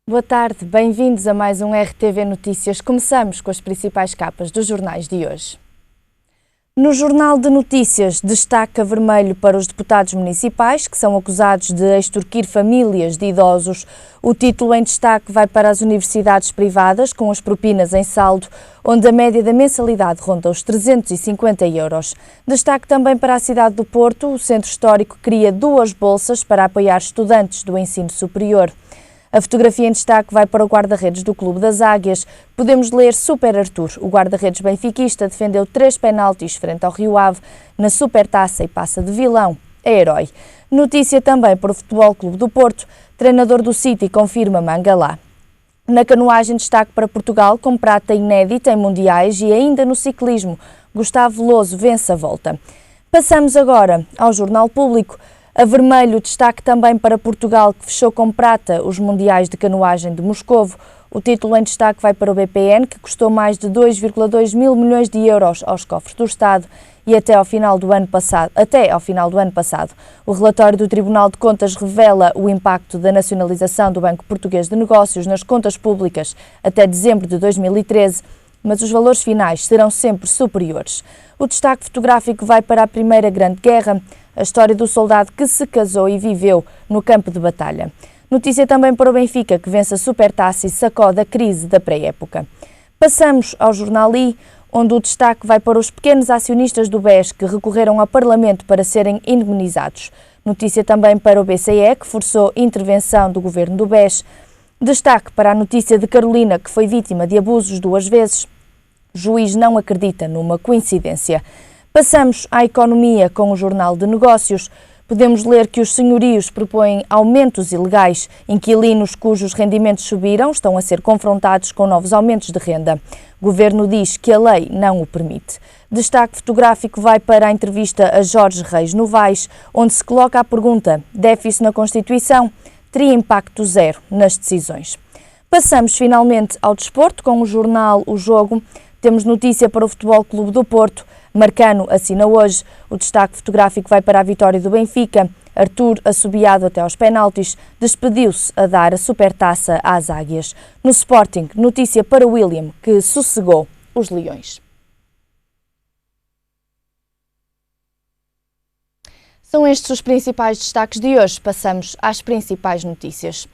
Boa tarde, bem-vindos a mais um RTV Notícias. Começamos com as principais capas dos jornais de hoje. No Jornal de Notícias, destaca vermelho para os deputados municipais, que são acusados de extorquir famílias de idosos. O título em destaque vai para as universidades privadas, com as propinas em saldo, onde a média da mensalidade ronda os 350 euros. Destaque também para a cidade do Porto. O Centro Histórico cria 2 bolsas para apoiar estudantes do ensino superior. A fotografia em destaque vai para o guarda-redes do Clube das Águias. Podemos ler Super Arthur. O guarda-redes benfiquista defendeu 3 penaltis frente ao Rio Ave na Supertaça e passa de vilão a herói. Notícia também para o Futebol Clube do Porto. Treinador do City confirma Mangalá. Na canoagem, destaque para Portugal com prata inédita em mundiais e ainda no ciclismo. Gustavo Veloso vence a volta. Passamos agora ao Jornal Público. A vermelho, destaque também para Portugal, que fechou com prata os mundiais de canoagem de Moscovo. O título em destaque vai para o BPN, que custou mais de 2,2 mil milhões de euros aos cofres do Estado e até ao final do ano passado. O relatório do Tribunal de Contas revela o impacto da nacionalização do Banco Português de Negócios nas contas públicas até dezembro de 2013, mas os valores finais serão sempre superiores. O destaque fotográfico vai para a Primeira Grande Guerra, a história do soldado que se casou e viveu no campo de batalha. Notícia também para o Benfica, que vence a Supertaça e sacode a crise da pré-época. Passamos ao Jornal I, onde o destaque vai para os pequenos acionistas do BES que recorreram ao Parlamento para serem indemnizados. Notícia também para o BCE, que forçou intervenção do governo do BES. Destaque para a notícia de Carolina, que foi vítima de abusos 2 vezes. Juiz não acredita numa coincidência. Passamos à economia com o Jornal de Negócios. Podemos ler que os senhorios propõem aumentos ilegais. Inquilinos cujos rendimentos subiram estão a ser confrontados com novos aumentos de renda. O governo diz que a lei não o permite. Destaque fotográfico vai para a entrevista a Jorge Reis Novaes, onde se coloca a pergunta: déficit na Constituição teria impacto zero nas decisões. Passamos finalmente ao desporto com o jornal O Jogo. Temos notícia para o Futebol Clube do Porto. Marcano assina hoje. O destaque fotográfico vai para a vitória do Benfica. Arthur, assobiado até aos penaltis, despediu-se a dar a Supertaça às Águias. No Sporting, notícia para William, que sossegou os Leões. São estes os principais destaques de hoje. Passamos às principais notícias.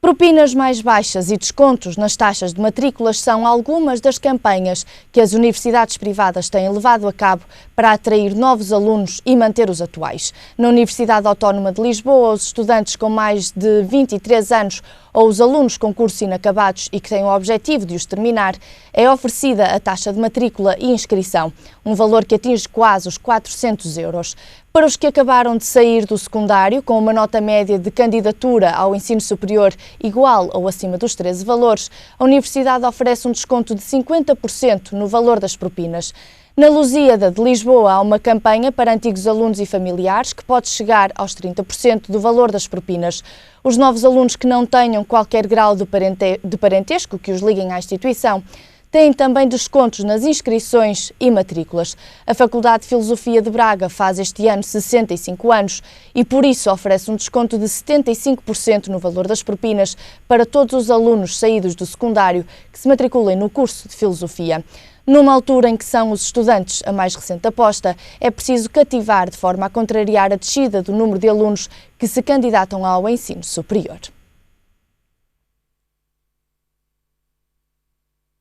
Propinas mais baixas e descontos nas taxas de matrículas são algumas das campanhas que as universidades privadas têm levado a cabo para atrair novos alunos e manter os atuais. Na Universidade Autónoma de Lisboa, os estudantes com mais de 23 anos ou os alunos com cursos inacabados e que têm o objetivo de os terminar, é oferecida a taxa de matrícula e inscrição, um valor que atinge quase os 400 euros. Para os que acabaram de sair do secundário, com uma nota média de candidatura ao ensino superior igual ou acima dos 13 valores, a Universidade oferece um desconto de 50% no valor das propinas. Na Lusíada de Lisboa há uma campanha para antigos alunos e familiares que pode chegar aos 30% do valor das propinas. Os novos alunos que não tenham qualquer grau de parentesco que os liguem à instituição têm também descontos nas inscrições e matrículas. A Faculdade de Filosofia de Braga faz este ano 65 anos e por isso oferece um desconto de 75% no valor das propinas para todos os alunos saídos do secundário que se matriculem no curso de Filosofia. Numa altura em que são os estudantes a mais recente aposta, é preciso cativar de forma a contrariar a descida do número de alunos que se candidatam ao ensino superior.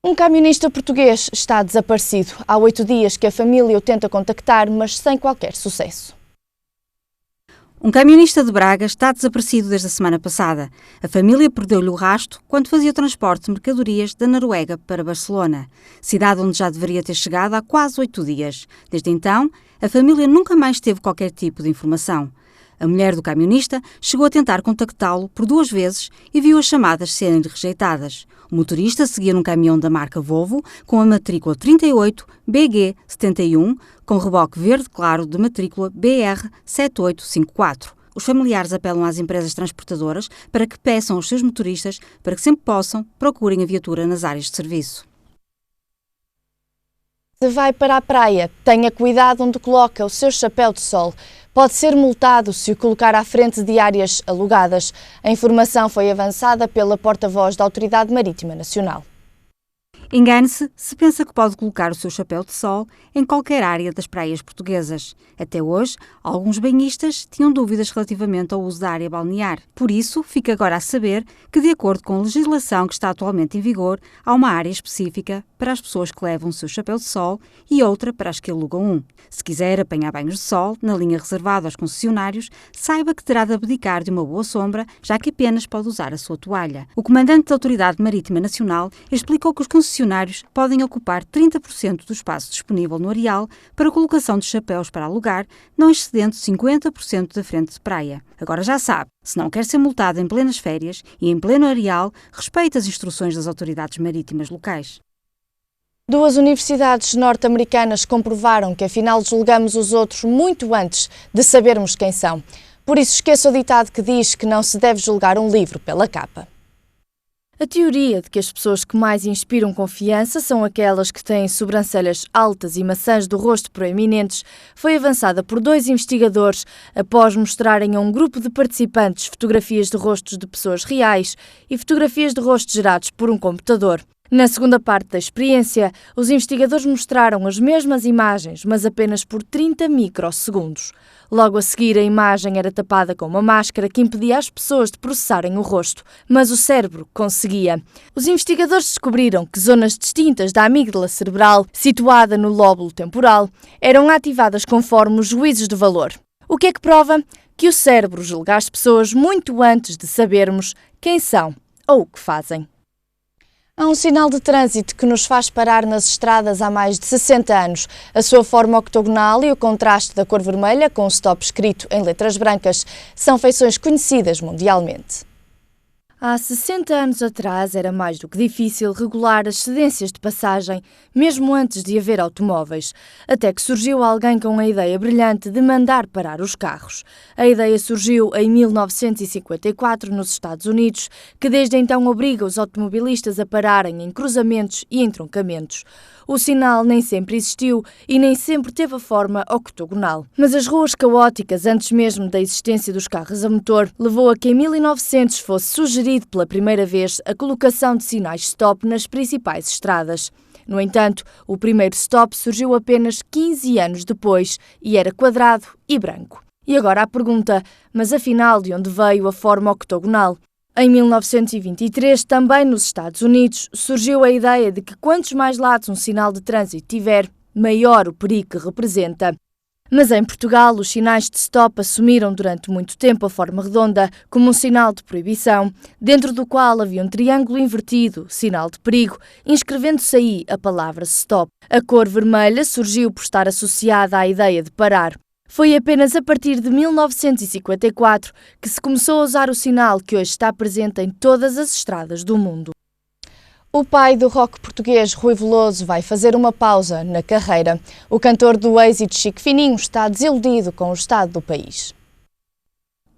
Um camionista português está desaparecido. Há 8 dias que a família o tenta contactar, mas sem qualquer sucesso. Um camionista de Braga está desaparecido desde a semana passada. A família perdeu-lhe o rastro quando fazia o transporte de mercadorias da Noruega para Barcelona, cidade onde já deveria ter chegado há quase 8 dias. Desde então, a família nunca mais teve qualquer tipo de informação. A mulher do camionista chegou a tentar contactá-lo por 2 vezes e viu as chamadas serem rejeitadas. O motorista seguia num caminhão da marca Volvo com a matrícula 38 BG 71 com reboque verde claro de matrícula BR 7854. Os familiares apelam às empresas transportadoras para que peçam aos seus motoristas para que sempre possam procurem a viatura nas áreas de serviço. Se vai para a praia, tenha cuidado onde coloca o seu chapéu de sol. pode ser multado se o colocar à frente de áreas alugadas. A informação foi avançada pela porta-voz da Autoridade Marítima Nacional. Engane-se se pensa que pode colocar o seu chapéu de sol em qualquer área das praias portuguesas. Até hoje, alguns banhistas tinham dúvidas relativamente ao uso da área balnear. Por isso, fica agora a saber que, de acordo com a legislação que está atualmente em vigor, há uma área específica para as pessoas que levam o seu chapéu de sol e outra para as que alugam um. Se quiser apanhar banhos de sol na linha reservada aos concessionários, saiba que terá de abdicar de uma boa sombra, já que apenas pode usar a sua toalha. O comandante da Autoridade Marítima Nacional explicou que os concessionários podem ocupar 30% do espaço disponível no areal para a colocação de chapéus para alugar, não excedendo 50% da frente de praia. Agora já sabe, se não quer ser multado em plenas férias e em pleno areal, respeite as instruções das autoridades marítimas locais. Duas universidades norte-americanas comprovaram que afinal julgamos os outros muito antes de sabermos quem são. Por isso esqueça o ditado que diz que não se deve julgar um livro pela capa. A teoria de que as pessoas que mais inspiram confiança são aquelas que têm sobrancelhas altas e maçãs do rosto proeminentes foi avançada por dois investigadores após mostrarem a um grupo de participantes fotografias de rostos de pessoas reais e fotografias de rostos gerados por um computador. Na segunda parte da experiência, os investigadores mostraram as mesmas imagens, mas apenas por 30 microsegundos. Logo a seguir, a imagem era tapada com uma máscara que impedia as pessoas de processarem o rosto, mas o cérebro conseguia. Os investigadores descobriram que zonas distintas da amígdala cerebral, situada no lóbulo temporal, eram ativadas conforme os juízos de valor. O que é que prova? Que o cérebro julga as pessoas muito antes de sabermos quem são ou o que fazem. Há um sinal de trânsito que nos faz parar nas estradas há mais de 60 anos. A sua forma octogonal e o contraste da cor vermelha com o stop escrito em letras brancas são feições conhecidas mundialmente. Há 60 anos atrás era mais do que difícil regular as cedências de passagem, mesmo antes de haver automóveis, até que surgiu alguém com a ideia brilhante de mandar parar os carros. A ideia surgiu em 1954 nos Estados Unidos, que desde então obriga os automobilistas a pararem em cruzamentos e entroncamentos. O sinal nem sempre existiu e nem sempre teve a forma octogonal. Mas as ruas caóticas, antes mesmo da existência dos carros a motor, levou a que em 1900 fosse sugerido pela primeira vez a colocação de sinais stop nas principais estradas. No entanto, o primeiro stop surgiu apenas 15 anos depois e era quadrado e branco. E agora a pergunta, mas afinal de onde veio a forma octogonal? Em 1923, também nos Estados Unidos, surgiu a ideia de que quantos mais lados um sinal de trânsito tiver, maior o perigo que representa. Mas em Portugal, os sinais de stop assumiram durante muito tempo a forma redonda, como um sinal de proibição, dentro do qual havia um triângulo invertido, sinal de perigo, inscrevendo-se aí a palavra stop. A cor vermelha surgiu por estar associada à ideia de parar. Foi apenas a partir de 1954 que se começou a usar o sinal que hoje está presente em todas as estradas do mundo. O pai do rock português, Rui Veloso, vai fazer uma pausa na carreira. O cantor do êxito Chico Fininho está desiludido com o estado do país.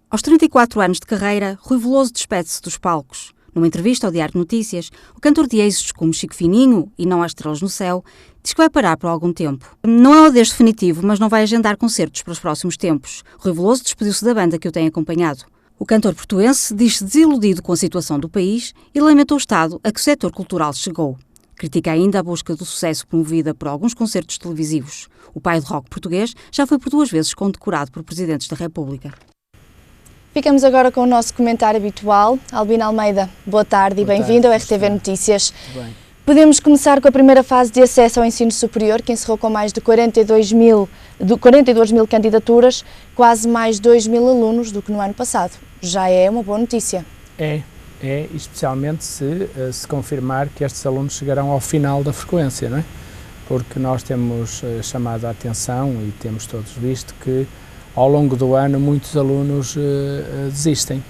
Aos 34 anos de carreira, Rui Veloso despede-se dos palcos. Numa entrevista ao Diário de Notícias, o cantor de êxitos como Chico Fininho e Não Há Estrelas no Céu diz que vai parar por algum tempo. Não é o adeus definitivo, mas não vai agendar concertos para os próximos tempos. Rui Veloso despediu-se da banda que o tem acompanhado. O cantor portuense diz-se desiludido com a situação do país e lamentou o estado a que o setor cultural chegou. Critica ainda a busca do sucesso promovida por alguns concertos televisivos. O pai do rock português já foi por 2 vezes condecorado por presidentes da República. Ficamos agora com o nosso comentário habitual. Albino Almeida, boa tarde e bem-vindo ao RTV Notícias. Bem. Podemos começar com a primeira fase de acesso ao ensino superior, que encerrou com mais de 42 mil candidaturas, quase mais 2 mil alunos do que no ano passado. Já é uma boa notícia. É especialmente se confirmar que estes alunos chegarão ao final da frequência, não é? Porque nós temos chamado a atenção e temos todos visto que ao longo do ano muitos alunos desistem.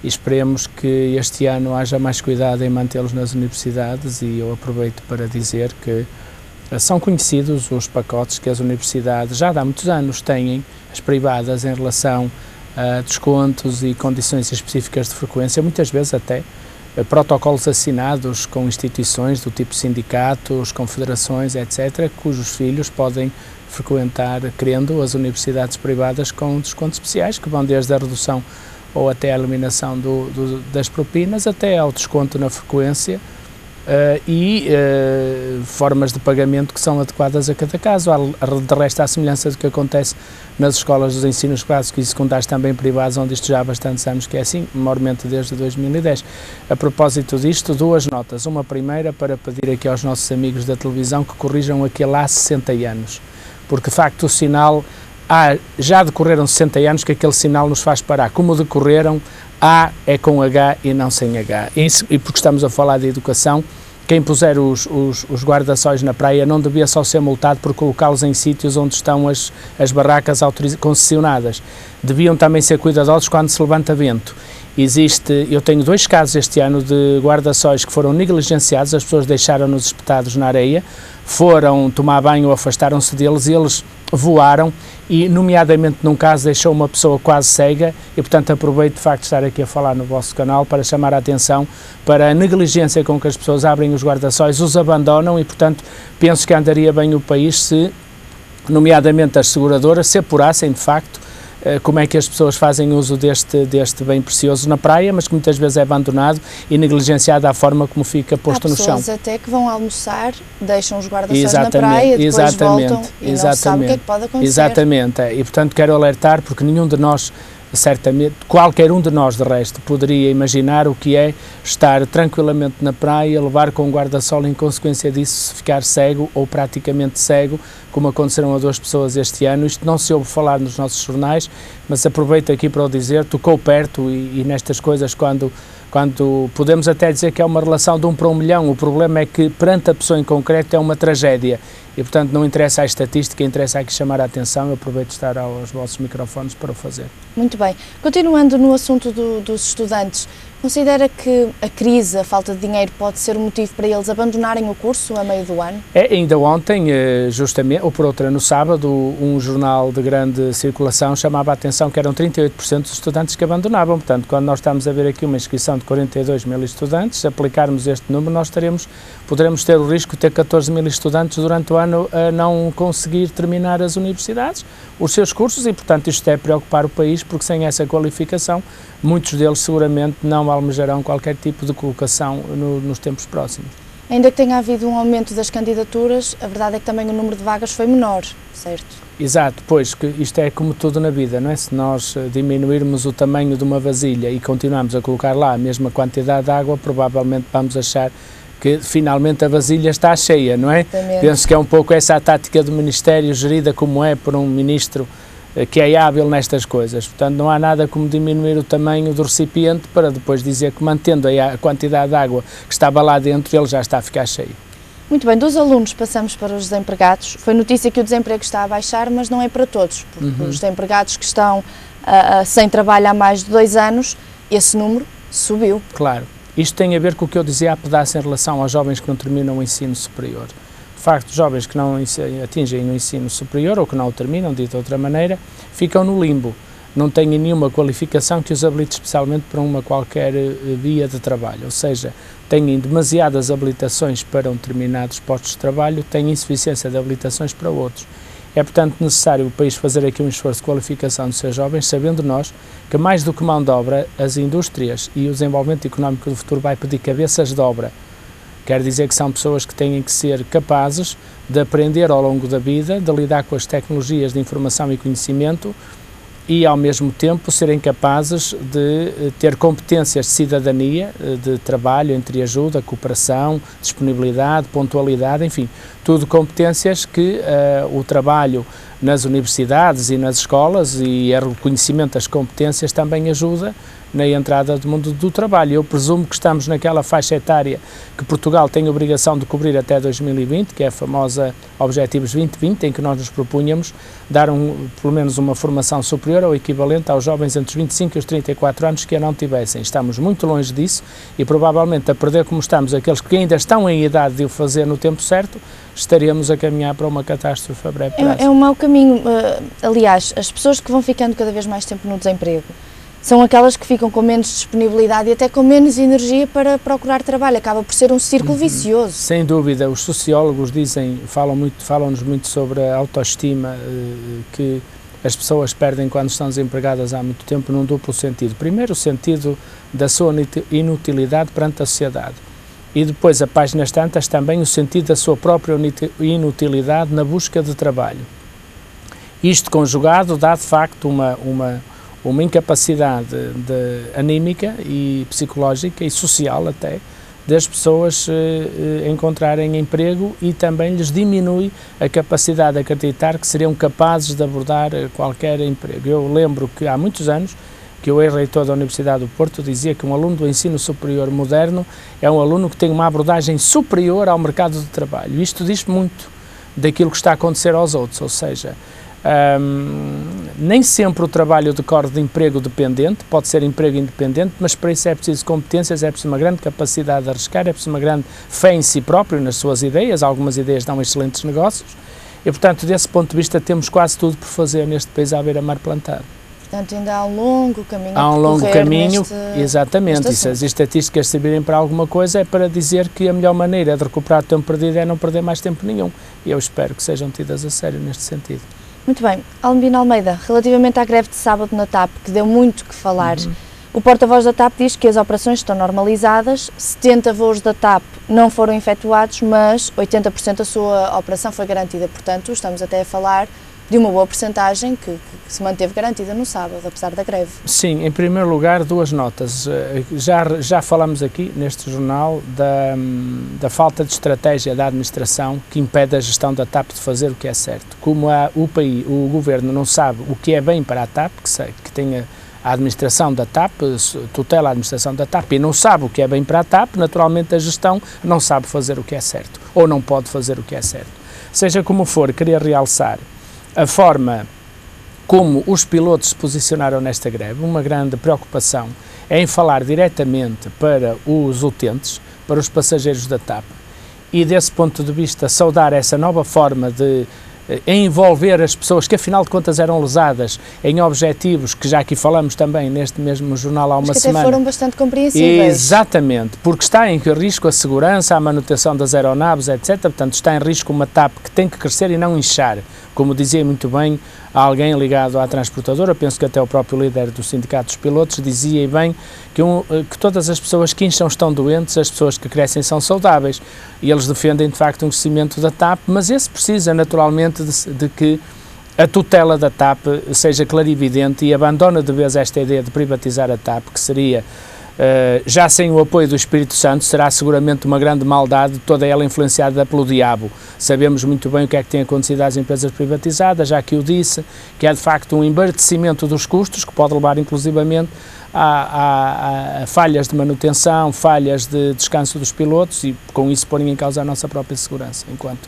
E esperemos que este ano haja mais cuidado em mantê-los nas universidades e eu aproveito para dizer que são conhecidos os pacotes que as universidades já há muitos anos têm, as privadas, em relação a descontos e condições específicas de frequência, muitas vezes até protocolos assinados com instituições do tipo sindicatos, confederações, etc., cujos filhos podem frequentar, querendo, as universidades privadas com descontos especiais, que vão desde a redução ou até a eliminação das propinas, até ao desconto na frequência e formas de pagamento que são adequadas a cada caso. De resto, à semelhança do que acontece nas escolas dos ensinos básicos e secundários também privados, onde isto já há bastantes anos que é assim, maiormente desde 2010. A propósito disto, 2 notas. Uma primeira para pedir aqui aos nossos amigos da televisão que corrijam aquele há 60 anos, porque de facto o sinal, já decorreram 60 anos que aquele sinal nos faz parar. Como decorreram, A é com H e não sem H. E porque estamos a falar de educação, quem puser os guarda-sóis na praia não devia só ser multado por colocá-los em sítios onde estão as barracas concessionadas. Deviam também ser cuidadosos quando se levanta vento. Eu tenho 2 casos este ano de guarda-sóis que foram negligenciados, as pessoas deixaram-nos espetados na areia, foram tomar banho ou afastaram-se deles e eles voaram e, nomeadamente num caso, deixou uma pessoa quase cega e, portanto, aproveito de facto de estar aqui a falar no vosso canal para chamar a atenção para a negligência com que as pessoas abrem os guarda-sóis, os abandonam e, portanto, penso que andaria bem o país se, nomeadamente as seguradoras, se apurassem de facto como é que as pessoas fazem uso deste bem precioso na praia, mas que muitas vezes é abandonado e negligenciado à forma como fica posto no chão. Há pessoas até que vão almoçar, deixam os guarda-sóis na praia, depois voltam e não sabem o que é que pode acontecer. Exatamente, e portanto quero alertar, porque nenhum de nós, certamente, qualquer um de nós de resto, poderia imaginar o que é estar tranquilamente na praia, levar com um guarda-sol em consequência disso ficar cego ou praticamente cego, como aconteceram a 2 pessoas este ano. Isto não se ouve falar nos nossos jornais, mas aproveito aqui para o dizer, tocou perto e nestas coisas quando podemos até dizer que é uma relação de 1 para 1 milhão, o problema é que perante a pessoa em concreto é uma tragédia e portanto não interessa a estatística, interessa aqui chamar a atenção. Eu aproveito de estar aos vossos microfones para o fazer. Muito bem. Continuando no assunto dos estudantes, considera que a crise, a falta de dinheiro pode ser um motivo para eles abandonarem o curso a meio do ano? Ainda ontem, justamente, ou por outra, no sábado, um jornal de grande circulação chamava a atenção que eram 38% dos estudantes que abandonavam. Portanto, quando nós estamos a ver aqui uma inscrição de 42 mil estudantes, se aplicarmos este número, nós poderemos ter o risco de ter 14 mil estudantes durante o ano a não conseguir terminar as universidades, os seus cursos, e, portanto, isto é preocupar o país, porque sem essa qualificação, muitos deles seguramente não almejarão qualquer tipo de colocação nos tempos próximos. Ainda que tenha havido um aumento das candidaturas, a verdade é que também o número de vagas foi menor, certo? Exato, pois que isto é como tudo na vida, não é? Se nós diminuirmos o tamanho de uma vasilha e continuarmos a colocar lá a mesma quantidade de água, provavelmente vamos achar que finalmente a vasilha está cheia, não é? Exatamente. Penso que é um pouco essa a tática do Ministério, gerida como é por um Ministro que é hábil nestas coisas. Portanto, não há nada como diminuir o tamanho do recipiente para depois dizer que, mantendo a quantidade de água que estava lá dentro, ele já está a ficar cheio. Muito bem, dos alunos passamos para os desempregados. Foi notícia que o desemprego está a baixar, mas não é para todos, porque os desempregados que estão sem trabalho há mais de 2 anos, esse número subiu. Claro. Isto tem a ver com o que eu dizia há pedaço em relação aos jovens que não terminam o ensino superior. De facto, jovens que não atingem o ensino superior ou que não o terminam, dito de outra maneira, ficam no limbo. Não têm nenhuma qualificação que os habilite especialmente para uma qualquer via de trabalho. Ou seja, têm demasiadas habilitações para determinados postos de trabalho, têm insuficiência de habilitações para outros. É, portanto, necessário o país fazer aqui um esforço de qualificação dos seus jovens, sabendo nós que mais do que mão de obra, as indústrias e o desenvolvimento económico do futuro vai pedir cabeças de obra. Quer dizer que são pessoas que têm que ser capazes de aprender ao longo da vida, de lidar com as tecnologias de informação e conhecimento e, ao mesmo tempo, serem capazes de ter competências de cidadania, de trabalho, entreajuda, cooperação, disponibilidade, pontualidade, enfim, tudo competências que o trabalho nas universidades e nas escolas e o reconhecimento das competências também ajuda na entrada do mundo do trabalho. Eu presumo que estamos naquela faixa etária que Portugal tem a obrigação de cobrir até 2020, que é a famosa Objetivos 2020, em que nós nos propunhamos dar pelo menos uma formação superior ou equivalente aos jovens entre os 25 e os 34 anos que a não tivessem. Estamos muito longe disso e provavelmente a perder como estamos aqueles que ainda estão em idade de o fazer no tempo certo, estaremos a caminhar para uma catástrofe a breve prazo. É um mau caminho. Aliás, as pessoas que vão ficando cada vez mais tempo no desemprego são aquelas que ficam com menos disponibilidade e até com menos energia para procurar trabalho. Acaba por ser um círculo vicioso. Sem dúvida, os sociólogos falam-nos muito sobre a autoestima que as pessoas perdem quando estão desempregadas há muito tempo, num duplo sentido. Primeiro, o sentido da sua inutilidade perante a sociedade. E depois, a páginas tantas, também o sentido da sua própria inutilidade na busca de trabalho. Isto conjugado dá, de facto, uma incapacidade anímica e psicológica e social até, das pessoas encontrarem emprego e também lhes diminui a capacidade de acreditar que seriam capazes de abordar qualquer emprego. Eu lembro que há muitos anos que o ex-reitor da Universidade do Porto dizia que um aluno do ensino superior moderno é um aluno que tem uma abordagem superior ao mercado de trabalho. Isto diz muito daquilo que está a acontecer aos outros, ou seja, nem sempre o trabalho decorre de emprego dependente, pode ser emprego independente, mas para isso é preciso competências, é preciso uma grande capacidade de arriscar, é preciso uma grande fé em si próprio, nas suas ideias. Algumas ideias dão excelentes negócios e, portanto, desse ponto de vista, temos quase tudo por fazer neste país à beira-mar plantado. Portanto, ainda há um longo caminho Há um longo caminho, exatamente, e se as estatísticas servirem para alguma coisa é para dizer que a melhor maneira de recuperar o tempo perdido é não perder mais tempo nenhum, e eu espero que sejam tidas a sério neste sentido. Muito bem. Albino Almeida, relativamente à greve de sábado na TAP, que deu muito que falar, o porta-voz da TAP diz que as operações estão normalizadas, 70 voos da TAP não foram efetuados, mas 80% da sua operação foi garantida. Portanto, estamos até a falar de uma boa percentagem que se manteve garantida no sábado, apesar da greve. Sim, em primeiro lugar, duas notas. Já falamos aqui neste jornal da falta de estratégia da administração que impede a gestão da TAP de fazer o que é certo. Como o governo não sabe o que é bem para a TAP, que tem a administração da TAP, tutela a administração da TAP e não sabe o que é bem para a TAP, naturalmente a gestão não sabe fazer o que é certo, ou não pode fazer o que é certo. Seja como for, queria realçar a forma como os pilotos se posicionaram nesta greve. Uma grande preocupação é em falar diretamente para os utentes, para os passageiros da TAP, e desse ponto de vista saudar essa nova forma de envolver as pessoas que afinal de contas eram lesadas em objetivos que já aqui falamos também neste mesmo jornal há uma semana. Até foram bastante compreensíveis. Exatamente, porque está em risco a segurança, a manutenção das aeronaves, etc. Portanto, está em risco uma TAP que tem que crescer e não inchar. Como dizia muito bem alguém ligado à transportadora, penso que até o próprio líder do Sindicato dos Pilotos dizia e bem que todas as pessoas que incham estão doentes, as pessoas que crescem são saudáveis. E eles defendem de facto um crescimento da TAP, mas esse precisa naturalmente de que a tutela da TAP seja clarividente e abandona de vez esta ideia de privatizar a TAP, que seria, já sem o apoio do Espírito Santo, será seguramente uma grande maldade, toda ela influenciada pelo diabo. Sabemos muito bem o que é que tem acontecido às empresas privatizadas, já que eu disse, que é de facto um embartecimento dos custos, que pode levar inclusivamente a falhas de manutenção, falhas de descanso dos pilotos e com isso porem em causa a nossa própria segurança enquanto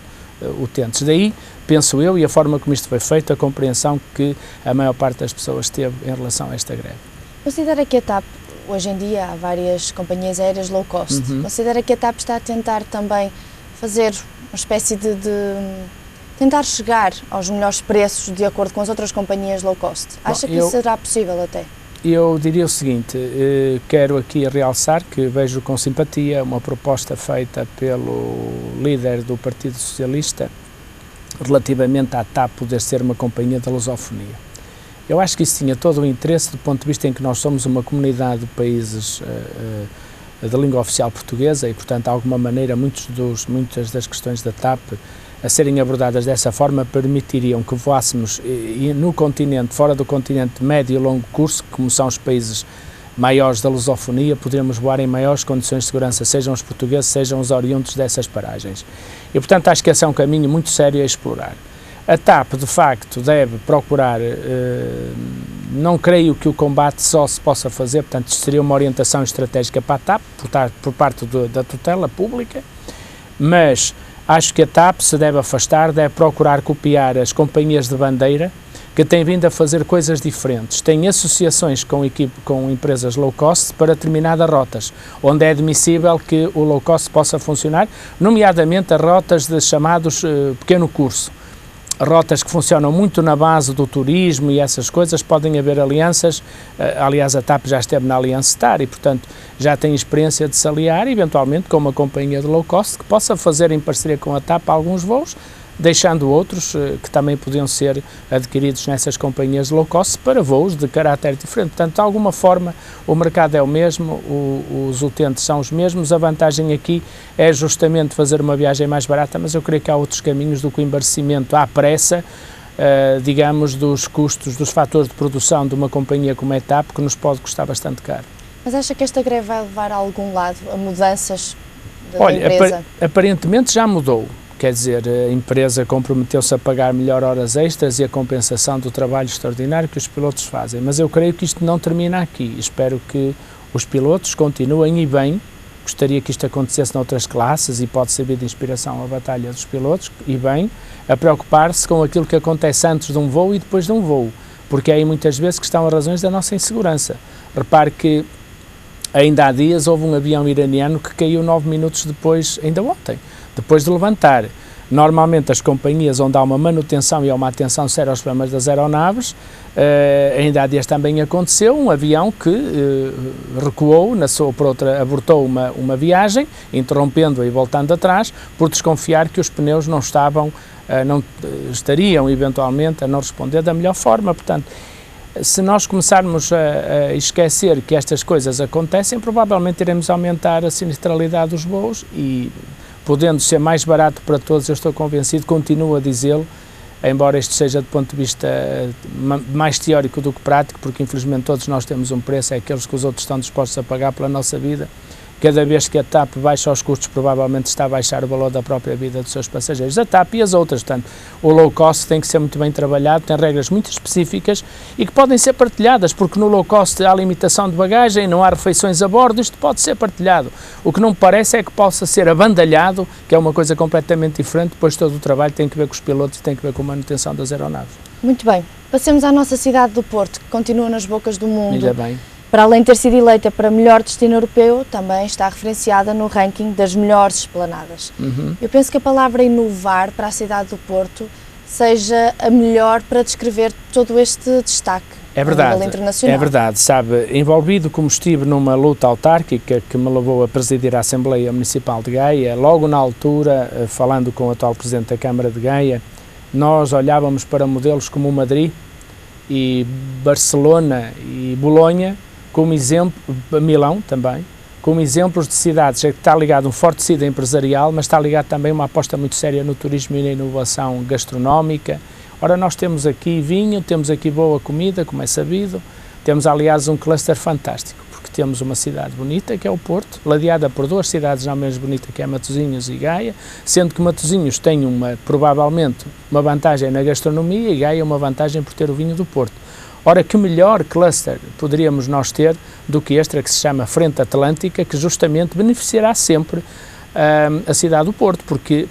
utentes. Daí, penso eu, e a forma como isto foi feito, a compreensão que a maior parte das pessoas teve em relação a esta greve. Considera que a TAP, hoje em dia há várias companhias aéreas low cost, considera que a TAP está a tentar também fazer uma espécie de tentar chegar aos melhores preços de acordo com as outras companhias low cost? Acha que isso será possível até? Eu diria o seguinte, quero aqui realçar que vejo com simpatia uma proposta feita pelo líder do Partido Socialista relativamente à TAP poder ser uma companhia da lusofonia. Eu acho que isso tinha todo o interesse do ponto de vista em que nós somos uma comunidade de países de língua oficial portuguesa e, portanto, de alguma maneira, muitas das questões da TAP a serem abordadas dessa forma permitiriam que voássemos no continente, fora do continente, médio e longo curso, como são os países maiores da lusofonia, poderíamos voar em maiores condições de segurança, sejam os portugueses, sejam os oriundos dessas paragens. E, portanto, acho que esse é um caminho muito sério a explorar. A TAP, de facto, deve procurar, não creio que o combate só se possa fazer, portanto, isto seria uma orientação estratégica para a TAP, por parte da tutela pública, mas acho que a TAP se deve afastar, deve procurar copiar as companhias de bandeira que têm vindo a fazer coisas diferentes. Tem associações com empresas low cost para determinadas rotas, onde é admissível que o low cost possa funcionar, nomeadamente as rotas de chamados pequeno curso. rotas que funcionam muito na base do turismo e essas coisas, podem haver alianças. Aliás, a TAP já esteve na Aliança Star e, portanto, já tem experiência de se aliar, eventualmente, com uma companhia de low cost que possa fazer em parceria com a TAP alguns voos, deixando outros que também podiam ser adquiridos nessas companhias de low cost para voos de caráter diferente. Portanto, de alguma forma, o mercado é o mesmo, os utentes são os mesmos. A vantagem aqui é justamente fazer uma viagem mais barata, mas eu creio que há outros caminhos do que o embarcamento à pressa, digamos, dos custos, dos fatores de produção de uma companhia como a TAP, que nos pode custar bastante caro. Mas acha que esta greve vai levar a algum lado, a mudanças da Olha, empresa? Aparentemente já mudou. Quer dizer, a empresa comprometeu-se a pagar melhor horas extras e a compensação do trabalho extraordinário que os pilotos fazem. Mas eu creio que isto não termina aqui. Espero que os pilotos continuem e bem. Gostaria que isto acontecesse noutras classes e pode servir de inspiração à batalha dos pilotos, e bem, a preocupar-se com aquilo que acontece antes de um voo e depois de um voo. Porque é aí muitas vezes que estão as razões da nossa insegurança. Repare que ainda há dias houve um avião iraniano que caiu 9 minutos depois, ainda ontem, depois de levantar. Normalmente as companhias onde há uma manutenção e há uma atenção séria aos problemas das aeronaves, ainda há dias também aconteceu um avião que recuou, abortou uma viagem, interrompendo-a e voltando atrás, por desconfiar que os pneus não estariam eventualmente a não responder da melhor forma. Portanto, se nós começarmos a esquecer que estas coisas acontecem, provavelmente iremos aumentar a sinistralidade dos voos e, podendo ser mais barato para todos, eu estou convencido, continuo a dizê-lo, embora isto seja do ponto de vista mais teórico do que prático, porque infelizmente todos nós temos um preço, é aqueles que os outros estão dispostos a pagar pela nossa vida. Cada vez que a TAP baixa os custos, provavelmente está a baixar o valor da própria vida dos seus passageiros. A TAP e as outras, portanto, o low cost tem que ser muito bem trabalhado, tem regras muito específicas e que podem ser partilhadas, porque no low cost há limitação de bagagem, não há refeições a bordo, isto pode ser partilhado. O que não me parece é que possa ser abandalhado, que é uma coisa completamente diferente, depois todo o trabalho tem que ver com os pilotos e tem que ver com a manutenção das aeronaves. Muito bem. Passemos à nossa cidade do Porto, que continua nas bocas do mundo. Ainda bem. Para além de ter sido eleita para melhor destino europeu, também está referenciada no ranking das melhores esplanadas. Eu penso que a palavra inovar para a cidade do Porto seja a melhor para descrever todo este destaque a nível internacional. É verdade, sabe, envolvido como estive numa luta autárquica que me levou a presidir a Assembleia Municipal de Gaia, logo na altura, falando com o atual Presidente da Câmara de Gaia, nós olhávamos para modelos como Madrid e Barcelona e Bolonha, como exemplo, Milão também, como exemplos de cidades que está ligado a um forte tecido empresarial, mas está ligado também a uma aposta muito séria no turismo e na inovação gastronómica. Ora, nós temos aqui vinho, temos aqui boa comida, como é sabido, temos aliás um cluster fantástico, porque temos uma cidade bonita, que é o Porto, ladeada por duas cidades não menos bonitas, que é Matosinhos e Gaia, sendo que Matosinhos tem provavelmente uma vantagem na gastronomia e Gaia uma vantagem por ter o vinho do Porto. Ora, que melhor cluster poderíamos nós ter do que este, que se chama Frente Atlântica, que justamente beneficiará sempre a cidade do Porto, porque,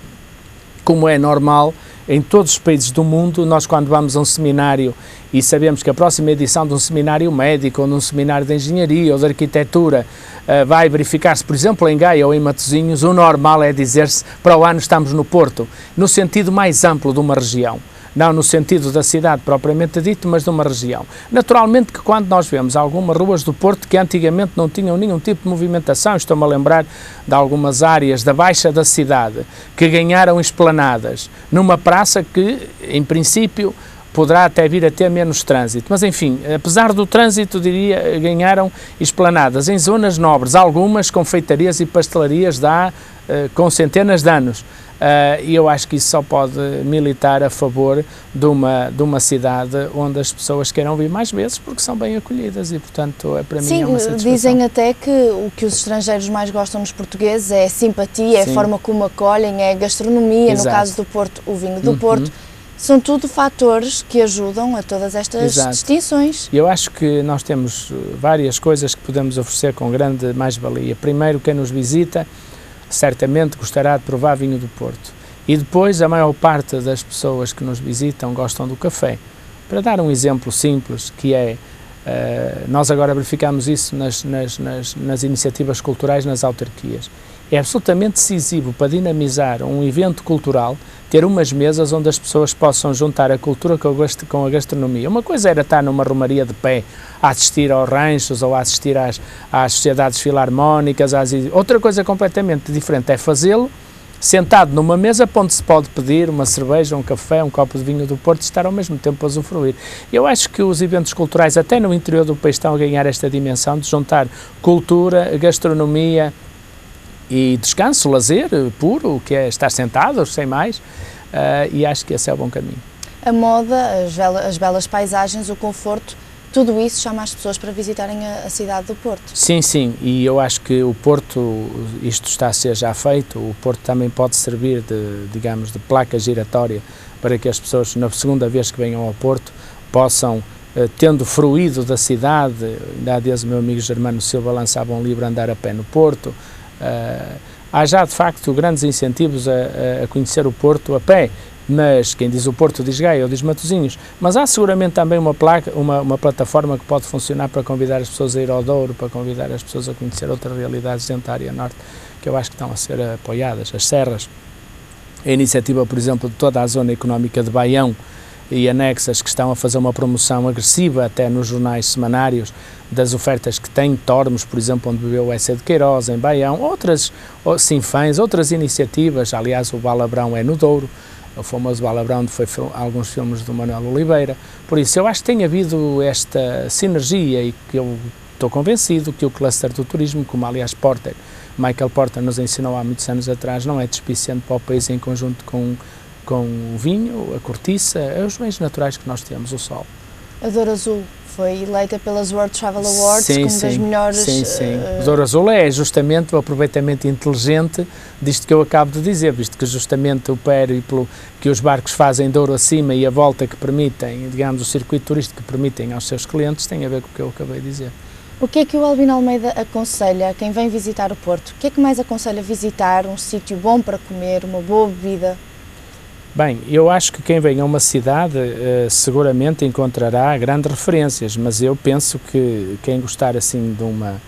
como é normal, em todos os países do mundo, nós quando vamos a um seminário e sabemos que a próxima edição de um seminário médico ou de um seminário de engenharia ou de arquitetura vai verificar-se, por exemplo, em Gaia ou em Matosinhos, o normal é dizer-se para o ano estamos no Porto, no sentido mais amplo de uma região. Não no sentido da cidade propriamente dito, mas de uma região. Naturalmente que quando nós vemos algumas ruas do Porto que antigamente não tinham nenhum tipo de movimentação, estou-me a lembrar de algumas áreas da baixa da cidade, que ganharam esplanadas, numa praça que, em princípio, poderá até vir a ter menos trânsito. Mas, enfim, apesar do trânsito, diria, ganharam esplanadas em zonas nobres, algumas confeitarias e pastelarias com centenas de anos. E eu acho que isso só pode militar a favor de uma cidade onde as pessoas queiram vir mais vezes porque são bem acolhidas e, portanto, para mim é uma satisfação. Sim, dizem até que o que os estrangeiros mais gostam nos portugueses é a simpatia, é a forma como acolhem, é a gastronomia, no caso do Porto, o vinho do Porto. São tudo fatores que ajudam a todas estas distinções. Eu acho que nós temos várias coisas que podemos oferecer com grande mais-valia. Primeiro, quem nos visita certamente gostará de provar vinho do Porto. E depois, a maior parte das pessoas que nos visitam gostam do café. Para dar um exemplo simples, que é, nós agora verificamos isso nas iniciativas culturais nas autarquias. é absolutamente decisivo para dinamizar um evento cultural, ter umas mesas onde as pessoas possam juntar a cultura com a gastronomia. Uma coisa era estar numa romaria de pé, a assistir aos ranchos ou a assistir às sociedades filarmónicas, outra coisa completamente diferente é fazê-lo sentado numa mesa onde se pode pedir uma cerveja, um café, um copo de vinho do Porto e estar ao mesmo tempo a usufruir. Eu acho que os eventos culturais, até no interior do país, estão a ganhar esta dimensão de juntar cultura, gastronomia e descanso, lazer puro, que é estar sentados, sem mais, e acho que esse é o bom caminho. A moda, as belas paisagens, o conforto, tudo isso chama as pessoas para visitarem a cidade do Porto. Sim, sim, e eu acho que o Porto, isto está a ser já feito, o Porto também pode servir digamos, de placa giratória para que as pessoas, na segunda vez que venham ao Porto, possam, tendo fruído da cidade, ainda há dias o meu amigo Germano Silva lançava um livro Andar a Pé no Porto, há já de facto grandes incentivos a conhecer o Porto a pé, mas quem diz o Porto diz Gaia ou diz Matosinhos, mas há seguramente também uma plataforma que pode funcionar para convidar as pessoas a ir ao Douro, para convidar as pessoas a conhecer outras realidades dentro da área norte, que eu acho que estão a ser apoiadas, as serras, a iniciativa, por exemplo, de toda a zona económica de Baião e anexas que estão a fazer uma promoção agressiva até nos jornais semanários das ofertas que têm, Tormos, por exemplo, onde bebeu o S. de Queiroz, em Baião, outras, Sinfãs, outras iniciativas, aliás o Balabrão é no Douro, o famoso Balabrão, onde foi alguns filmes do Manuel Oliveira. Por isso, eu acho que tem havido esta sinergia e que eu estou convencido que o cluster do turismo, como aliás Michael Porter nos ensinou há muitos anos atrás, não é despiciente para o país em conjunto com o vinho, a cortiça, os bens naturais que nós temos, o sol. A Douro Azul foi eleita pelas World Travel Awards como das melhores... Sim. O Douro Azul é justamente o aproveitamento inteligente disto que eu acabo de dizer, visto que justamente o périplo que os barcos fazem Douro acima e a volta que permitem, digamos, o circuito turístico que permitem aos seus clientes, tem a ver com o que eu acabei de dizer. O que é que o Albino Almeida aconselha a quem vem visitar o Porto? O que é que mais aconselha visitar? Um sítio bom para comer, uma boa bebida? Bem, eu acho que quem vem a uma cidade seguramente encontrará grandes referências, mas eu penso que quem gostar assim de uma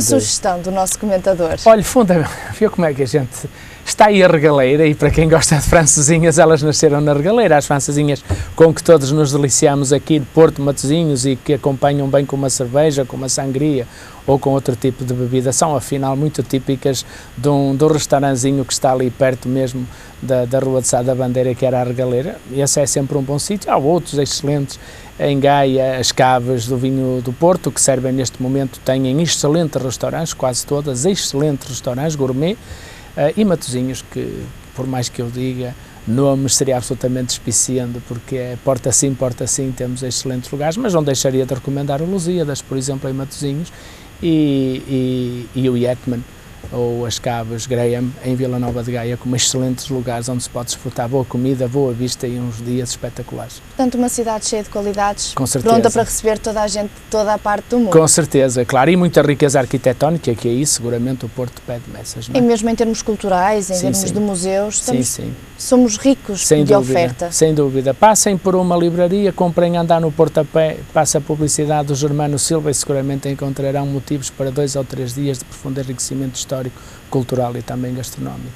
sugestão do nosso comentador. Olha, fundamentalmente, viu como é que a gente... Está aí a regaleira e para quem gosta de francesinhas, elas nasceram na regaleira, as francesinhas com que todos nos deliciamos aqui de Porto, Matosinhos e que acompanham bem com uma cerveja, com uma sangria ou com outro tipo de bebida, são afinal muito típicas de um restaurantezinho que está ali perto mesmo da Rua de Sá da Bandeira, que era a regaleira. Esse é sempre um bom sítio. Há outros excelentes em Gaia, as Caves do Vinho do Porto, que servem neste momento, têm excelentes restaurantes, quase todas excelentes restaurantes gourmet, e Matosinhos, que por mais que eu diga nomes seria absolutamente despiciando, porque é porta sim, temos excelentes lugares, mas não deixaria de recomendar o Lusíadas, por exemplo, em Matosinhos, e o Yetman, ou as Caves Graham, em Vila Nova de Gaia, como excelentes lugares onde se pode desfrutar boa comida, boa vista e uns dias espetaculares. Portanto, uma cidade cheia de qualidades, com certeza, pronta para receber toda a gente de toda a parte do mundo. Com certeza, claro, e muita riqueza arquitetónica, que aí seguramente o Porto pede messas. Não é? E mesmo em termos culturais, em termos de museus, somos ricos sem de dúvida, oferta. Sem dúvida. Passem por uma livraria, comprem Andar no Porto a Pé, passa a publicidade do Germano Silva e seguramente encontrarão motivos para 2 ou 3 dias de profundo enriquecimento histórico, cultural e também gastronómico.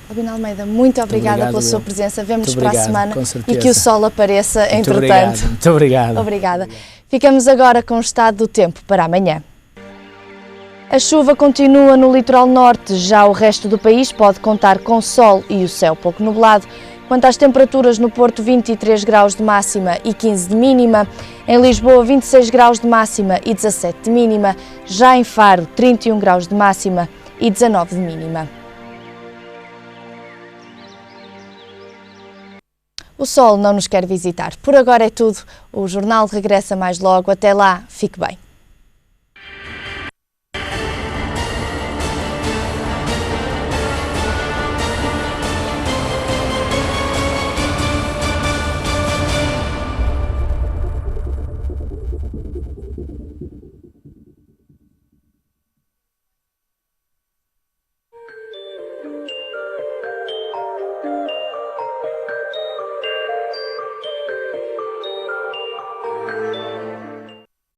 Albino Almeida, muito obrigada pela sua presença. Vemo-nos para a semana e que o sol apareça muito entretanto. Muito obrigado. Obrigada. Ficamos agora com o estado do tempo para amanhã. A chuva continua no litoral norte, já o resto do país pode contar com sol e o céu pouco nublado. Quanto às temperaturas, no Porto 23 graus de máxima e 15 de mínima, em Lisboa 26 graus de máxima e 17 de mínima, já em Faro 31 graus de máxima e 19 de mínima. O sol não nos quer visitar. Por agora é tudo. O jornal regressa mais logo. Até lá, fique bem.